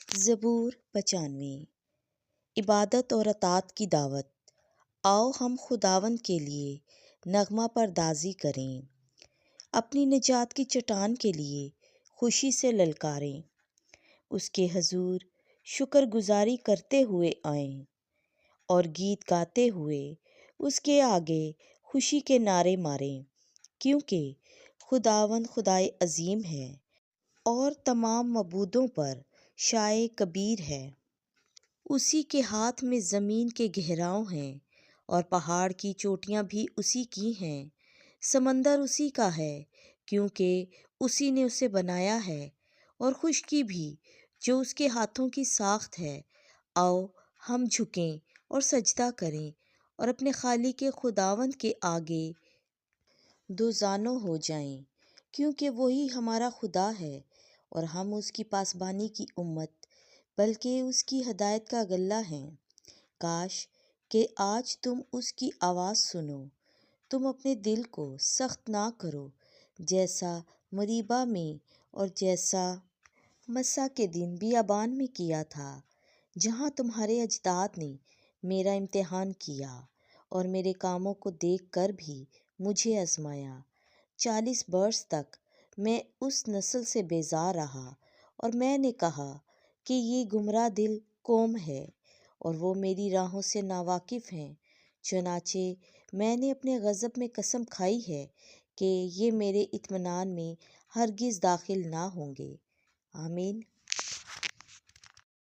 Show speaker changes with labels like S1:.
S1: زبور 95۔ عبادت اور اطاعت کی دعوت۔ آؤ ہم خداوند کے لیے نغمہ پردازی کریں، اپنی نجات کی چٹان کے لیے خوشی سے للکاریں، اس کے حضور شکر گزاری کرتے ہوئے آئیں اور گیت گاتے ہوئے اس کے آگے خوشی کے نعرے ماریں، کیونکہ خداوند خدائے عظیم ہے اور تمام معبودوں پر شائع کبیر ہے۔ اسی کے ہاتھ میں زمین کے گہراؤں ہیں اور پہاڑ کی چوٹیاں بھی اسی کی ہیں۔ سمندر اسی کا ہے کیونکہ اسی نے اسے بنایا ہے، اور خشکی بھی جو اس کے ہاتھوں کی ساخت ہے۔ آؤ ہم جھکیں اور سجدہ کریں اور اپنے خالق خداوند کے آگے دوزانوں ہو جائیں، کیونکہ وہی ہمارا خدا ہے اور ہم اس کی پاسبانی کی امت بلکہ اس کی ہدایت کا غلہ ہیں۔ کاش کہ آج تم اس کی آواز سنو، تم اپنے دل کو سخت نہ کرو جیسا مریبہ میں اور جیسا مسا کے دن بیابان میں کیا تھا، جہاں تمہارے اجداد نے میرا امتحان کیا اور میرے کاموں کو دیکھ کر بھی مجھے آزمایا۔ 40 برس تک میں اس نسل سے بیزار رہا اور میں نے کہا کہ یہ گمراہ دل قوم ہے اور وہ میری راہوں سے ناواقف ہیں۔ چنانچہ میں نے اپنے غضب میں قسم کھائی ہے کہ یہ میرے اطمینان میں ہرگز داخل نہ ہوں گے۔ آمین۔